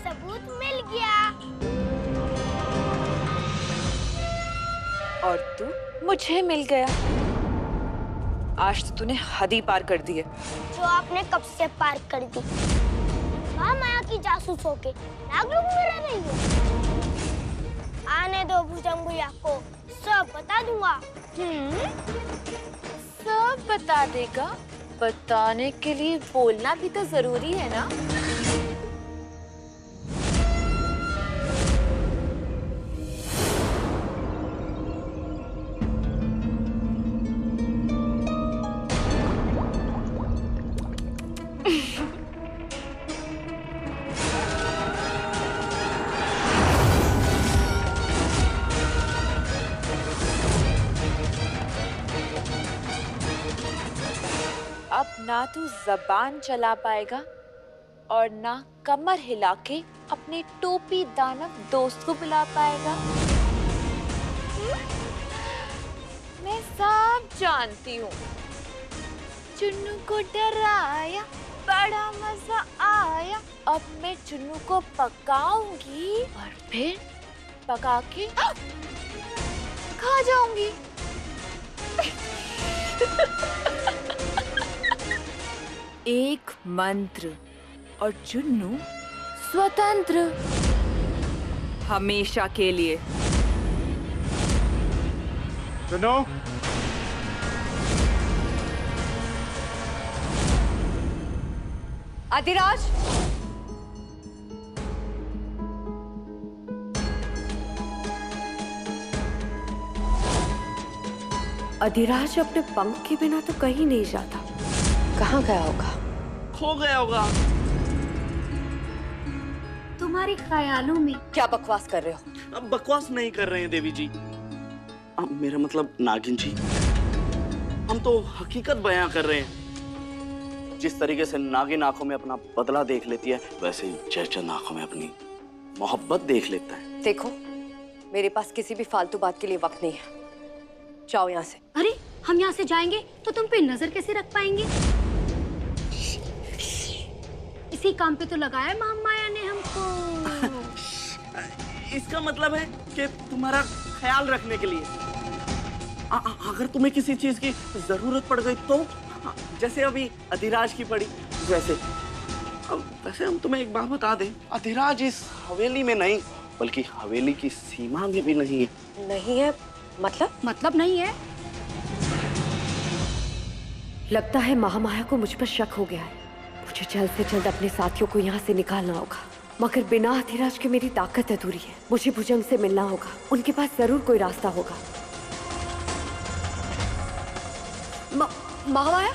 सबूत मिल गया। और तू मुझे मिल गया। आज तो तूने हद ही पार कर दी है। जो आपने कब से पार कर दी। महामाया की जासूस होके नागलोक में रह रही हो। आने दो भुजंग भैया को, सब बता दूंगा। सब बता देगा? बताने के लिए बोलना भी तो जरूरी है ना। अब ना तू जबान चला पाएगा और ना कमर हिला के अपने टोपी दानव दोस्त को बुला पाएगा। मैं सब जानती हूँ। चुन्नू को डराया, बड़ा मजा आया। अब मैं चुन्नू को पकाऊंगी और फिर पका के खा जाऊंगी। एक मंत्र और चुन्नू स्वतंत्र हमेशा के लिए। चुन्नू, अधिराज, अधिराज अपने पंख के बिना तो कहीं नहीं जाता। कहाँ गया होगा? खो गया होगा। तुम्हारे ख्यालों में। क्या बकवास कर रहे हो? अब बकवास नहीं कर रहे हैं देवी जी। अब मेरा मतलब नागिन जी, हम तो हकीकत बयां कर रहे हैं। जिस तरीके से नागिन आंखों में अपना बदला देख लेती है, वैसे ही जयचंद आंखों में अपनी मोहब्बत देख लेता है। देखो, मेरे पास किसी भी फालतू बात के लिए वक्त नहीं है। जाओ यहाँ से। अरे, हम यहाँ से जाएंगे तो तुम पे नजर कैसे रख पाएंगे? इसी काम पे तो लगाया महामाया ने हमको। इसका मतलब है कि तुम्हारा ख्याल रखने के लिए अगर तुम्हें किसी चीज की जरूरत पड़ गई तो, जैसे अभी अधिराज की पड़ी वैसे। वैसे हम तुम्हें एक बात बता दें, अधिराज इस हवेली में नहीं बल्कि हवेली की सीमा में भी नहीं है। नहीं है मतलब नहीं है। लगता है महामाया को मुझ पर शक हो गया है। मुझे जल्द से जल्द अपने साथियों को यहाँ से निकालना होगा, मगर बिना अधिराज के मेरी ताकत अधूरी है। मुझे भुजंग से मिलना होगा, उनके पास जरूर कोई रास्ता होगा। महामाया,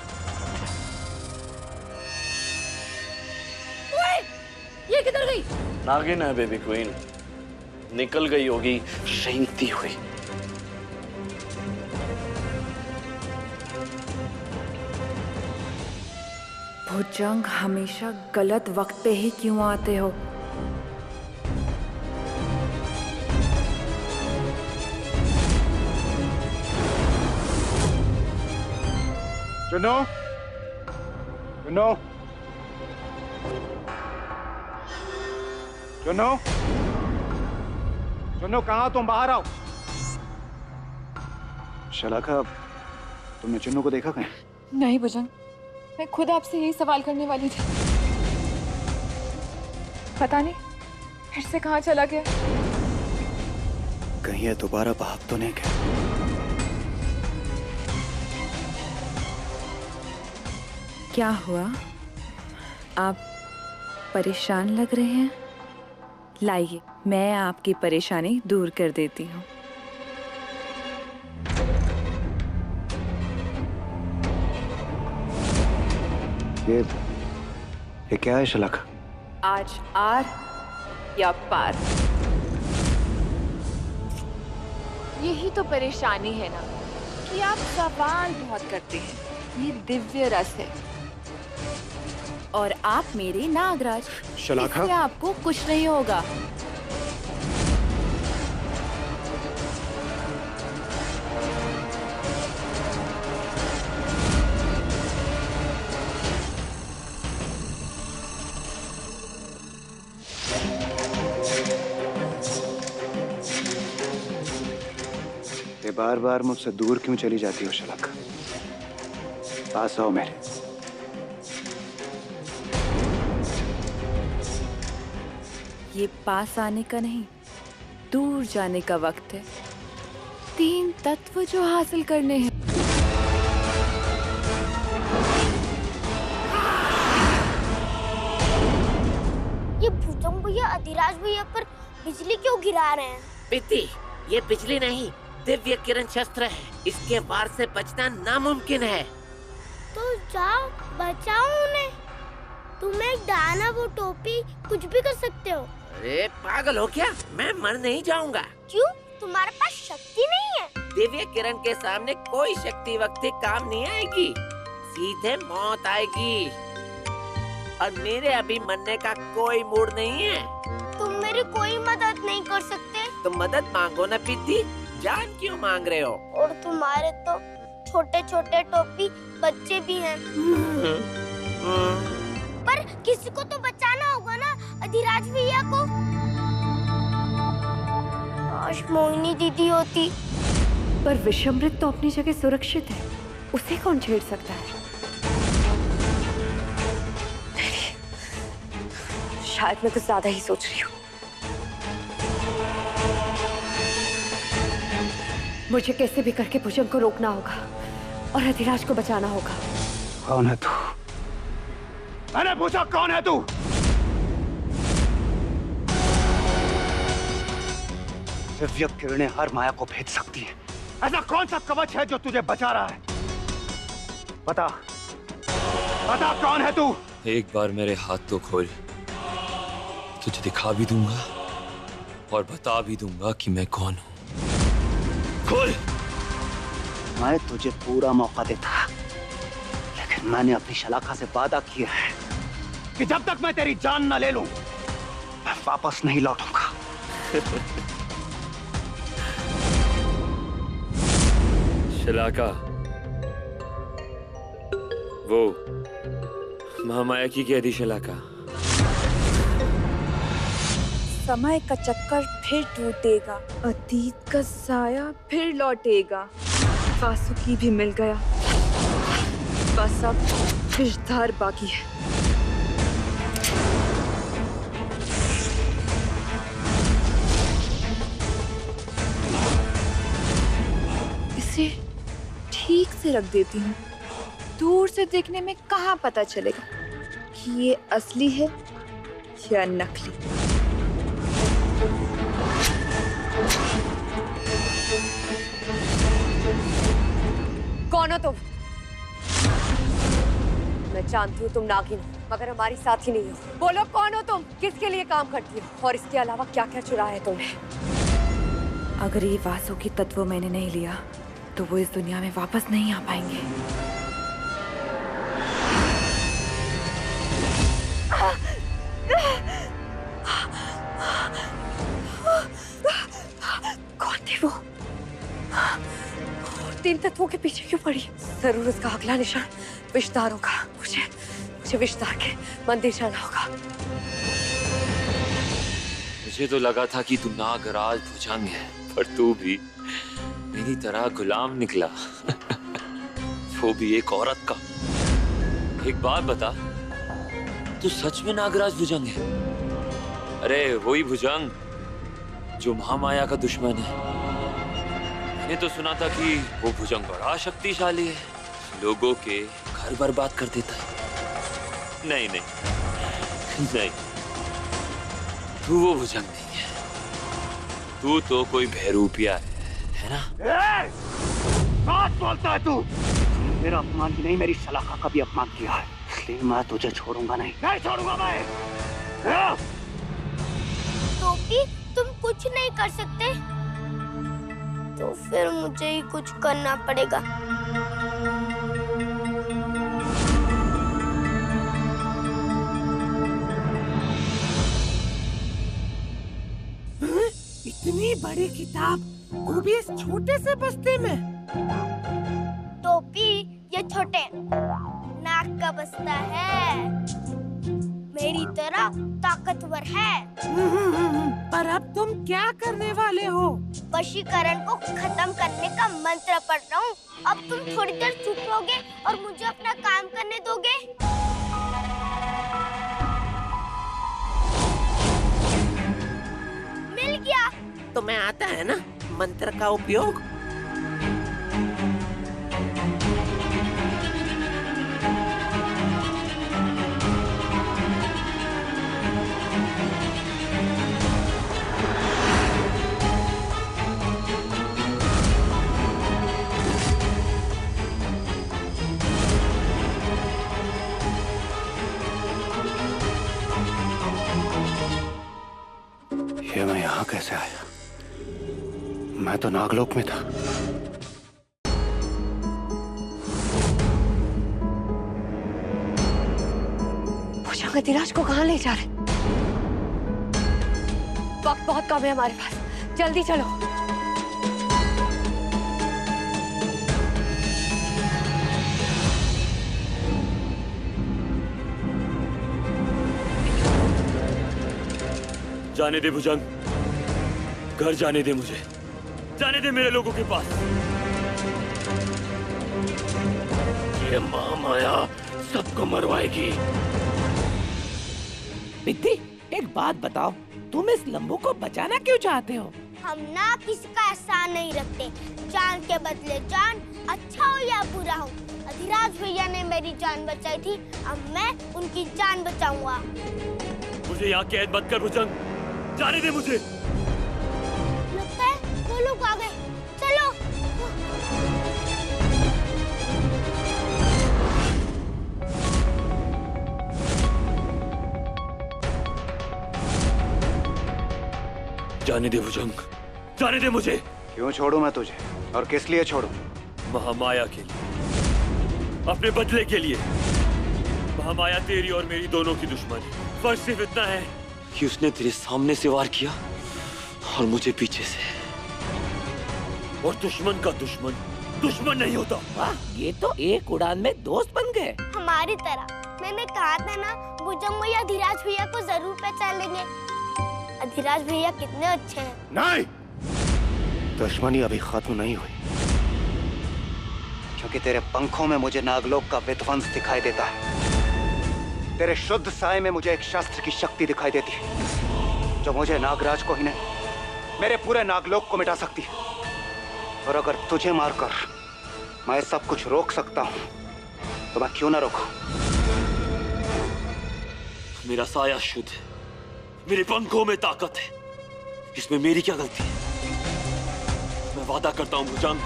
ये किधर गई? नागिन है बेबी क्वीन, निकल गई होगी रेंगती हुई। भुजंग हमेशा गलत वक्त पे ही क्यों आते हो? चुन्नू, चुन्नू, चुन्नू, चुन्नू, कहाँ तुम? बाहर आओ। शलाका, तुमने चुन्नू को देखा कहीं? नहीं भुजंग, मैं खुद आपसे यही सवाल करने वाली थी। पता नहीं फिर से कहाँ चला गया। कहीं ये दोबारा भाग तो नहीं गया? क्या हुआ? आप परेशान लग रहे हैं? लाइए, मैं आपकी परेशानी दूर कर देती हूँ। ये क्या है शलाका? आज आर या पार, यही तो परेशानी है ना कि आप सवाल बहुत करते हैं। ये दिव्य रस है और आप मेरे नागराज, शलाका, इससे आपको कुछ नहीं होगा। बार बार मुझसे दूर क्यों चली जाती हो शलाका? पास आओ मेरे। ये पास आने का नहीं, दूर जाने का वक्त है। 3 तत्व जो हासिल करने हैं। ये भुजंग भैया अधिराज भैया पर बिजली क्यों गिरा रहे हैं? प्रीति, ये बिजली नहीं, दिव्य किरण शस्त्र है। इसके वार से बचना नामुमकिन है। तो जाओ बचाओ उन्हें। तुम एक दाना, वो टोपी, कुछ भी कर सकते हो। अरे पागल हो क्या? मैं मर नहीं जाऊंगा। क्यों? तुम्हारे पास शक्ति नहीं है? दिव्य किरण के सामने कोई शक्ति वक्ति काम नहीं आएगी, सीधे मौत आएगी। और मेरे अभी मरने का कोई मूड नहीं है। तुम मेरी कोई मदद नहीं कर सकते? तुम मदद मांगो ना प्रीति, जान क्यों मांग रहे हो? और तुम्हारे तो छोटे छोटे टोपी बच्चे भी हैं। पर किसी को तो बचाना होगा ना, अधिराज भैया को। काश मोहिनी दीदी होती। पर विषमृत तो अपनी जगह सुरक्षित है, उसे कौन छेड़ सकता है? शायद मैं कुछ ज्यादा ही सोच रही हूँ। मुझे कैसे भी करके भुजंग को रोकना होगा और अधिराज को बचाना होगा। कौन है तू? मैंने पूछा कौन है तू? दिव्य किरणें हर माया को भेद सकती है। ऐसा कौन सा कवच है जो तुझे बचा रहा है? बता, बता कौन है तू? एक बार मेरे हाथ तो खोल, तुझे दिखा भी दूंगा और बता भी दूंगा कि मैं कौन हूँ। खोल। मैं तुझे पूरा मौका देता, लेकिन मैंने अपनी शलाका से वादा किया है कि जब तक मैं तेरी जान न ले लूं, मैं वापस नहीं लौटूंगा। शलाका, वो महामाया की कैदी शलाका। समय का चक्कर फिर टूटेगा, अतीत का साया फिर लौटेगा। वासुकी भी मिल गया, बस अब विषधार बाकी है। इसे ठीक से रख देती हूँ। दूर से देखने में कहाँ पता चलेगा कि ये असली है या नकली। कौन हो तुम? मैं जानती हूँ तुम नागिन हो, मगर हमारी साथी नहीं हो। बोलो कौन हो तुम? किसके लिए काम करती हो? और इसके अलावा क्या क्या चुराया है तुमने? अगर ये वासुकी तत्व मैंने नहीं लिया तो वो इस दुनिया में वापस नहीं आ पाएंगे। कौन थे वो? 3 तत्वों के पीछे क्यों पड़ी? जरूर उसका अगला निशान विषधार होगा। मुझे विषधार के मंदिर जाना होगा। मुझे तो लगा था कि तू नागराज भुजंग है, पर तू भी मेरी तरह गुलाम निकला। वो भी एक औरत का। एक बात बता, तू सच में नागराज भुजंग है? अरे वही भुजंग जो महामाया का दुश्मन है। मैंने तो सुना था कि वो भुजंग बड़ा शक्तिशाली है, लोगों के घर बर्बाद कर देता है। नहीं नहीं नहीं, तू वो भुजंग नहीं है। तू तो कोई बहरूपिया है ना? बात बोलता है तू? मेरा अपमान ही नहीं, मेरी शलाका का भी अपमान किया है, इसलिए मैं तुझे छोड़ूंगा नहीं छोड़ूंगा मैं। टोपी, तुम कुछ नहीं कर सकते? तो फिर मुझे ही कुछ करना पड़ेगा। इतनी बड़ी किताब, वो भी इस छोटे से बस्ते में। टोपी, ये छोटे नाक का बस्ता है। मैं मेरी तरह ताकतवर है। पर अब तुम क्या करने वाले हो? वशीकरण को खत्म करने का मंत्र पढ़ रहा हूँ। अब तुम थोड़ी देर चुप रहोगे और मुझे अपना काम करने दोगे? मिल गया। तुम्हें आता है ना मंत्र का उपयोग? ये मैं यहाँ कैसे आया? मैं तो नागलोक में था। भुजंग अधिराज को कहाँ ले जा रहे? वक्त बहुत कम है हमारे पास, जल्दी चलो। जाने दे भुजंग, घर जाने दे मुझे, जाने दे मेरे लोगों के पास। ये महामाया सबको मरवाएगी। बिद्दी, एक बात बताओ, तुम इस लंबू को बचाना क्यों चाहते हो? हम ना किसी का एहसान नहीं रखते, जान के बदले जान, अच्छा हो या बुरा हो। अधिराज भैया ने मेरी जान बचाई थी, अब मैं उनकी जान बचाऊंगा। मुझे यहाँ कैद मत कर भुजंग, जाने दे मुझे। लगता है वो लोग आ गए, चलो। जाने दे भुजंग, जाने दे मुझे। क्यों छोड़ूं मैं तुझे, और किस लिए छोड़ूं? महामाया के लिए, अपने बदले के लिए। महामाया तेरी और मेरी दोनों की दुश्मन है। फर्क सिर्फ इतना है कि उसने तेरे सामने से वार किया और मुझे पीछे से। और दुश्मन का दुश्मन दुश्मन नहीं होता। वाह, ये तो एक उड़ान में दोस्त बन गए। हमारी तरह। मैंने कहा था ना, भुजंग भैया अधिराज भैया को जरूर पहचान लेंगे। अधिराज भैया कितने अच्छे हैं। नहीं, दुश्मनी अभी खत्म नहीं हुई, क्योंकि तेरे पंखों में मुझे नागलोक का विध्वंस दिखाई देता है। तेरे शुद्ध साय में मुझे एक शस्त्र की शक्ति दिखाई देती है, जो मुझे नागराज को ही नहीं, मेरे पूरे नागलोक को मिटा सकती है। और अगर तुझे मारकर मैं सब कुछ रोक सकता हूँ, तो मैं क्यों ना रोकूं? मेरा साया शुद्ध है, मेरे पंखों में ताकत है, इसमें मेरी क्या गलती है? मैं वादा करता हूँ भुजंग,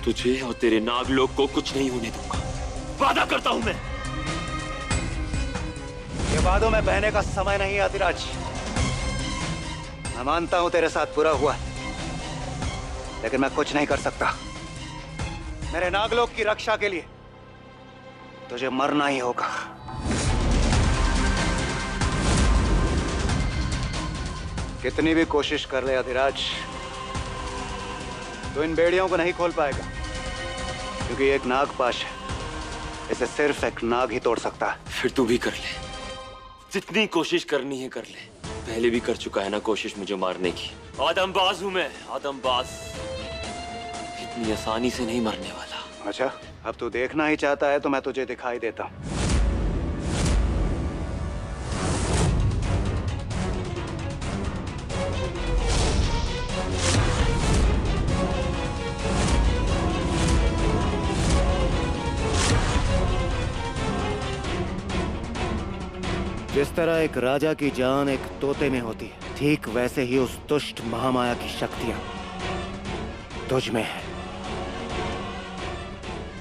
तुझे और तेरे नागलोक को कुछ नहीं होने दूंगा। वादा करता हूँ मैं। ये वादों में बहने का समय नहीं है अधिराज। मैं मानता हूं तेरे साथ बुरा हुआ, लेकिन मैं कुछ नहीं कर सकता। मेरे नागलोक की रक्षा के लिए तुझे मरना ही होगा। कितनी भी कोशिश कर ले अधिराज, तो इन बेड़ियों को नहीं खोल पाएगा, क्योंकि एक नागपाश है, इसे सिर्फ एक नाग ही तोड़ सकता है। फिर तू भी कर ले, जितनी कोशिश करनी है कर ले। पहले भी कर चुका है ना कोशिश मुझे मारने की। आदमबाज हूं मैं, आदमबाज। इतनी आसानी से नहीं मरने वाला। अच्छा, अब तू देखना ही चाहता है तो मैं तुझे दिखाई देता हूं। जिस तरह एक राजा की जान एक तोते में होती है, ठीक वैसे ही उस दुष्ट महामाया की शक्तियां तुझ में है।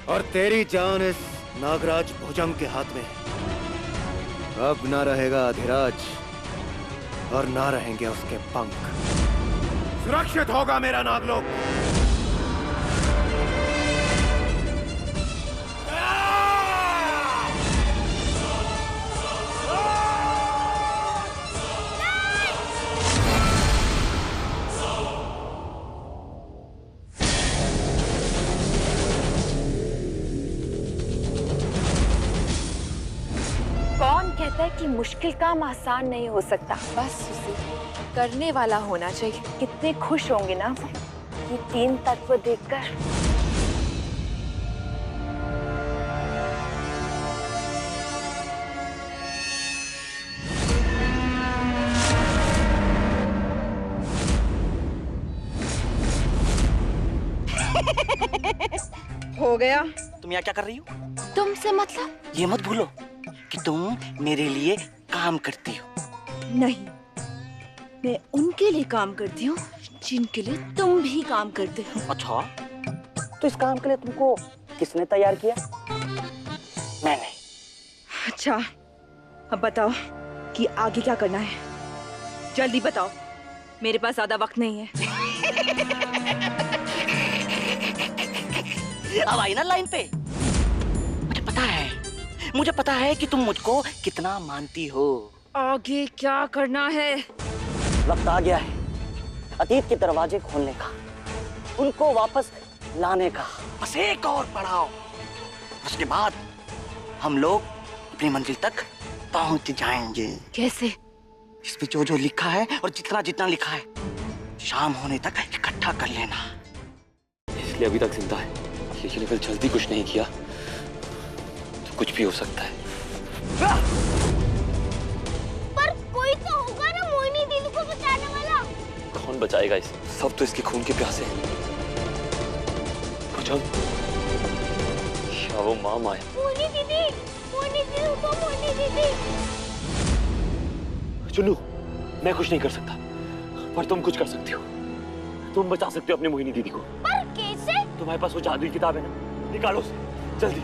और तेरी जान इस नागराज भुजंग के हाथ में है। अब ना रहेगा अधिराज और ना रहेंगे उसके पंख। सुरक्षित होगा मेरा नागलोक। कौन कहता है कि मुश्किल काम आसान नहीं हो सकता, बस उसे करने वाला होना चाहिए। कितने खुश होंगे ना वो ये 3 तत्व देखकर। हो गया। तुम यहाँ क्या कर रही हो? तुमसे मतलब? ये मत भूलो कि तुम मेरे लिए काम करती हो। नहीं, मैं उनके लिए काम करती हूँ जिनके लिए तुम भी काम करते हो। अच्छा, तो इस काम के लिए तुमको किसने तैयार किया? मैंने। अच्छा, अब बताओ कि आगे क्या करना है। जल्दी बताओ, मेरे पास ज्यादा वक्त नहीं है। अब आई ना लाइन पे। मुझे पता है कि तुम मुझको कितना मानती हो। आगे क्या करना है? वक्त आ गया है अतीत के दरवाजे खोलने का, उनको वापस लाने का। बस एक और पड़ाव, उसके बाद हम लोग अपनी मंजिल तक पहुंच जाएंगे। कैसे? इसमें जो जो लिखा है और जितना जितना लिखा है, शाम होने तक इकट्ठा कर लेना। इसलिए अभी तक जिंदा है, लेकिन अगर जल्दी कुछ नहीं किया तो कुछ भी हो सकता है। पर कोई तो होगा ना मोहिनी दीदी को बचाने वाला। कौन बचाएगा इसे? सब तो इसके खून के प्यासे हैं। भुजंग, क्या वो माँ माया? मोहिनी दीदी को, मोहिनी दीदी। चुन्नू, मैं कुछ नहीं कर सकता, पर तुम कुछ कर सकती हो। तुम बचा सकते हो अपनी मोहिनी दीदी को। पर कैसे? तुम्हारे पास वो जादुई किताब है ना, निकालो उसे जल्दी।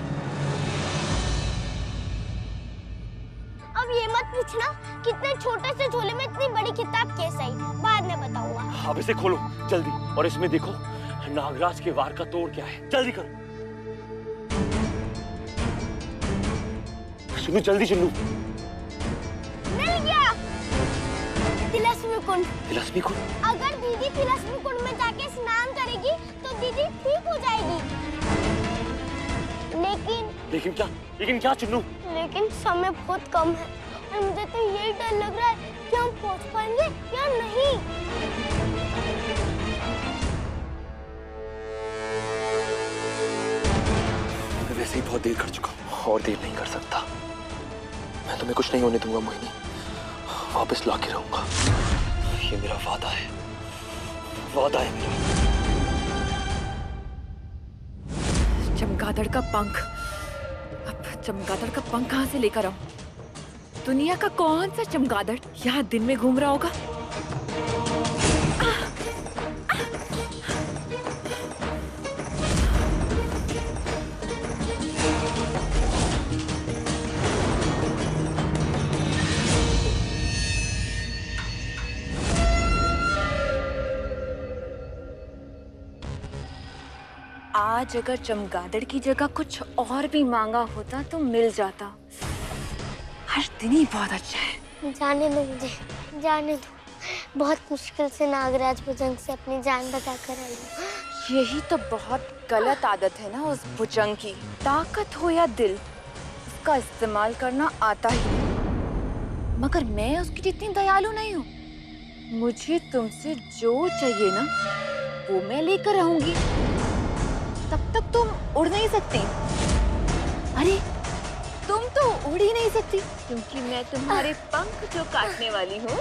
अब ये मत पूछना कितने छोटे से झोले में इतनी बड़ी किताब कैसे आई, बाद में बताऊंगा। अब इसे खोलो जल्दी, और इसमें देखो नागराज के वार का तोड़ क्या है। जल्दी करो चुन्नू, जल्दी चुन्नू। मिल गया। तिलस्मी कुंड। तिलस्मी कुंड? अगर दीदी तिलस्मी कुंड में जाके स्नान करेगी तो दीदी ठीक हो जाएगी। लेकिन क्या चुन्नू? लेकिन समय बहुत कम है और मुझे तो यही डर लग रहा है कि हम पहुंच पाएंगे या नहीं। मैं वैसे ही बहुत देर कर चुका हूँ और देर नहीं कर सकता। मैं तुम्हें कुछ नहीं होने दूंगा मोहिनी, वापस ला के रहूंगा। ये मेरा वादा है मेरा। चमगादड़ का पंख। अब चमगादड़ का पंख कहाँ से लेकर आऊं? दुनिया का कौन सा चमगादड़ यहाँ दिन में घूम रहा होगा? आज अगर चमगादड़ की जगह कुछ और भी मांगा होता तो मिल जाता। हर दिन ही बहुत अच्छा है। जाने दो मुझे, जाने दो। बहुत मुश्किल से नागराज भुजंग से अपनी जान बचा कर आई हूँ। यही तो बहुत गलत आदत है ना उस भुजंग की। ताकत हो या दिल, उसका इस्तेमाल करना आता ही है। मगर मैं उसकी जितनी दयालु नहीं हूँ। मुझे तुमसे जो चाहिए ना वो मैं लेकर आऊंगी। तब तक तुम उड़ नहीं सकती। अरे तुम तो उड़ ही नहीं सकती क्योंकि मैं तुम्हारे पंख जो काटने वाली हूँ।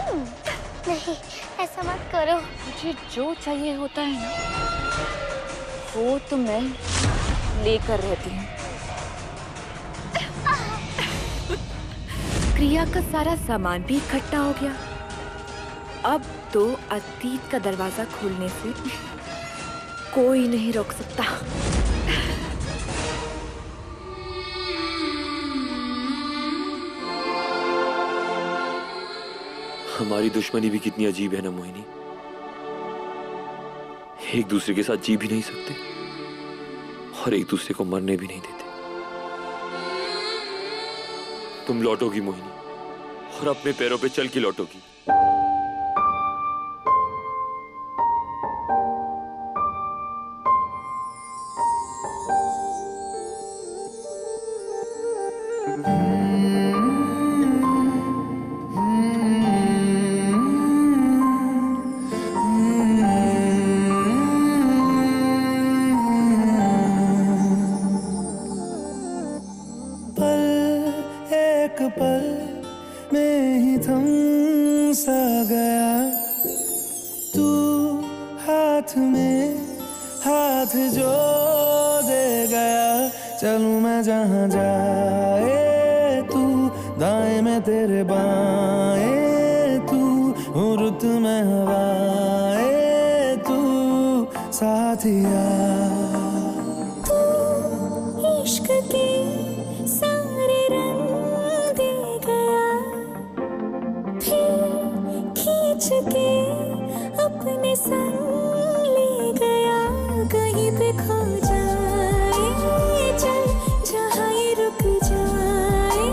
नहीं, ऐसा मत करो। मुझे जो चाहिए होता है ना वो तो मैं लेकर रहती हूँ। क्रिया का सारा सामान भी इकट्ठा हो गया। अब तो अतीत का दरवाजा खोलने से कोई नहीं रोक सकता। हमारी दुश्मनी भी कितनी अजीब है ना मोहिनी। एक दूसरे के साथ जी भी नहीं सकते और एक दूसरे को मरने भी नहीं देते। तुम लौटोगी मोहिनी, और अपने पैरों पे चल के लौटोगी। ही थम सा गया, तू हाथ में हाथ जो दे गया, चलूं मैं जहां जाए तू, दाएं में तेरे बाएं तू, रुत में हवाएं तू, साथिया। तू इश्क के सारे रंग दे गया, फिर खींच के अपने संग ले गया, कहीं पे खो जाए चल जहाँ ये रुक जाए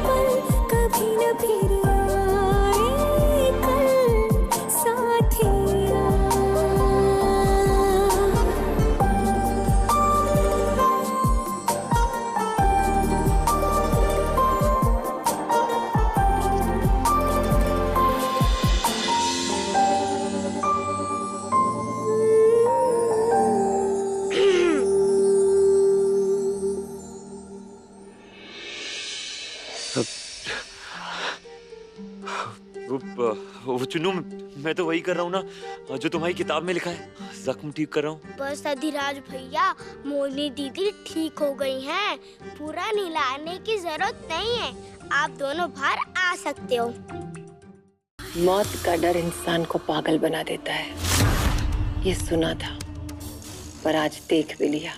पल, कभी न फिर आए कल साथिया। वो चुन्नू, मैं तो वही कर रहा हूँ ना जो तुम्हारी किताब में लिखा है, जख्म ठीक कर रहा हूँ। बस अधिराज भैया, मोहिनी दीदी ठीक हो गई हैं, पूरा नहलाने की जरूरत नहीं है, आप दोनों बाहर आ सकते हो। मौत का डर इंसान को पागल बना देता है, ये सुना था पर आज देख भी लिया।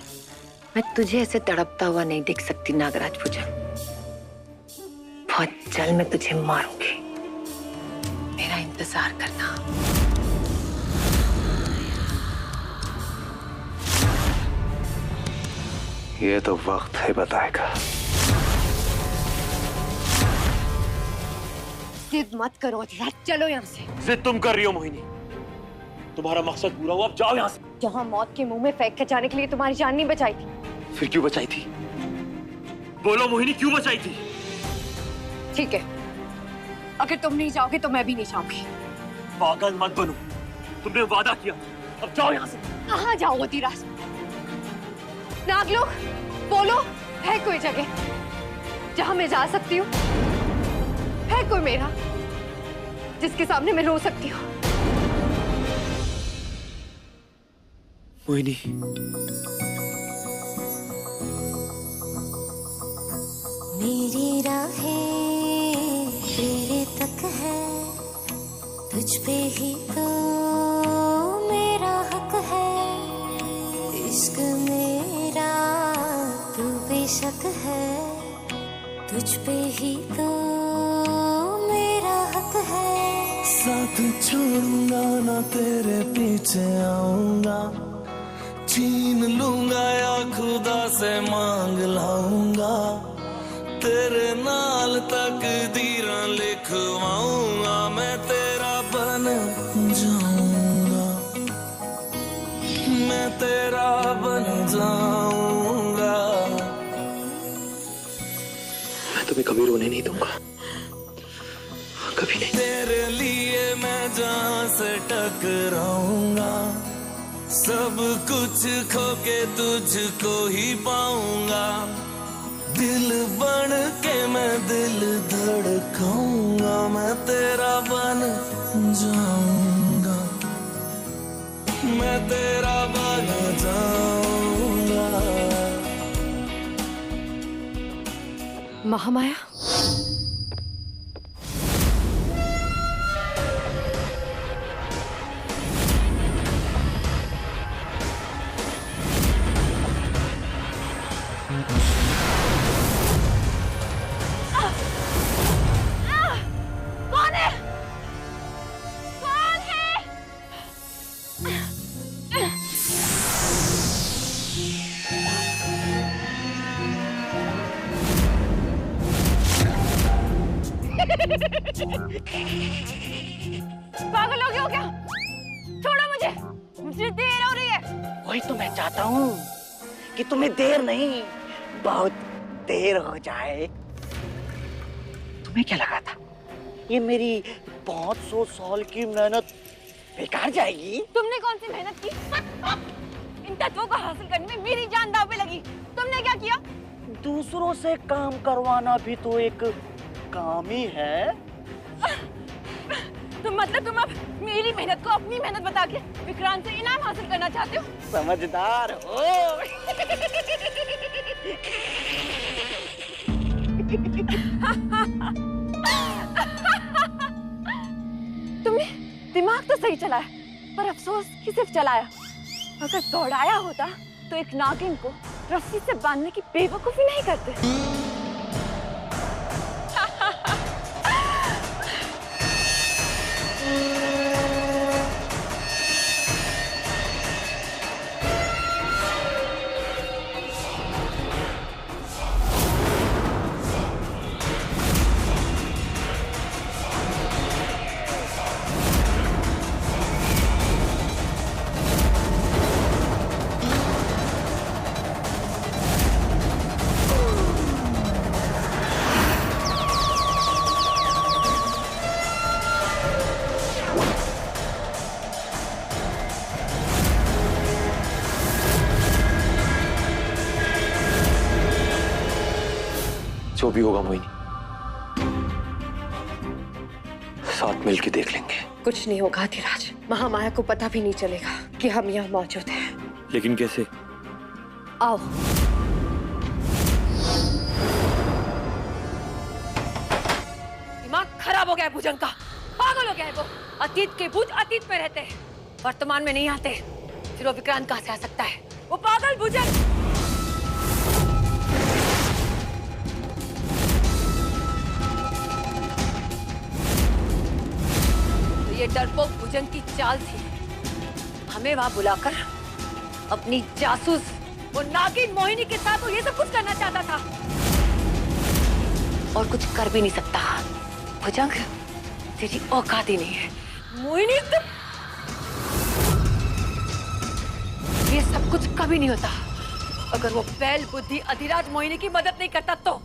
मैं तुझे ऐसे तड़पता हुआ नहीं देख सकती नागराज भुजंग, बहुत जल्द मैं तुझे मारूंगी, मेरा इंतजार करना। ये तो वक्त ही बताएगा। जिद मत करो अधिराज, चलो यहाँ से। जिद तुम कर रही हो मोहिनी, तुम्हारा मकसद पूरा हुआ, अब जाओ यहाँ से। जहाँ मौत के मुंह में फेंक के जाने के लिए तुम्हारी जान नहीं बचाई थी। फिर क्यों बचाई थी? बोलो मोहिनी, क्यों बचाई थी? ठीक है, अगर तुम नहीं जाओगे तो मैं भी नहीं जाऊंगी। पागल मत बनो, तुमने वादा किया, अब जाओ यहाँ से। कहाँ जाओ अधिराज? नागलोक, बोलो, है कोई जगह जहाँ मैं जा सकती हूँ? है कोई मेरा जिसके सामने मैं रो सकती हूँ? मोहिनी, मेरी राहें तेरे तक है, तुझ पे ही तो मेरा हक है, इश्क मेरा तू बेशक है, तुझ पे ही तो मेरा हक है। साथ छोड़ूंगा ना तेरे पीछे आऊंगा, छीन लूंगा या खुदा से मांग लाऊंगा, तेरे नाल तकदीरां लिखवाऊंगा, मैं तेरा बन जाऊंगा, मैं तेरा बन जाऊंगा। मैं तुम्हें कभी रोने नहीं दूंगा, कभी नहीं। तेरे लिए मैं जहां से टकराऊंगा, सब कुछ खो के तुझको ही पाऊंगा, दिल बन के मैं दिल धड़काऊंगा, मैं तेरा बन जाऊंगा, मैं तेरा बन जाऊंगा। महामाया, पागल हो गए हो क्या? छोड़ो मुझे, मुझे देर हो रही है। वही तो मैं चाहता हूँ कि तुम्हें देर नहीं, बहुत देर हो जाए। तुम्हें क्या लगा था ये मेरी 500 साल की मेहनत बेकार जाएगी? तुमने कौन सी मेहनत की? इन तत्वों को हासिल करने में मेरी जान दांव पे लगी। तुमने क्या किया? दूसरों से काम करवाना भी तो एक काम ही है। मतलब तुम अब मेरी मेहनत को अपनी मेहनत बता के विक्रांत से इनाम हासिल करना चाहते हो? समझदार हो। तुमने दिमाग तो सही चलाया, पर अफसोस कि सिर्फ चलाया। अगर दौड़ाया होता तो एक नागिन को रस्सी से बांधने की बेवकूफी नहीं करते। जो भी होगा मोहिनी, साथ मिलके देख लेंगे। कुछ नहीं होगा अधिराज, महामाया को पता भी नहीं चलेगा कि हम यहाँ मौजूद हैं। लेकिन कैसे? आओ। दिमाग खराब हो गया है भुजंग का, पागल हो गया है वो। अतीत के भूत अतीत में रहते हैं, वर्तमान में नहीं आते। फिर वो विक्रांत कहाँ से आ सकता है? वो पागल भुजंग। ये डरपोक भुजंग की चाल थी, हमें वहां बुलाकर अपनी जासूस वो नागिन मोहिनी के साथ वो ये सब कुछ करना चाहता था, और कुछ कर भी नहीं सकता। भुजंग, तेरी औकात ही नहीं है। मोहिनी, तुम ये सब कुछ कभी नहीं होता अगर वो बैल बुद्धि अधिराज मोहिनी की मदद नहीं करता तो।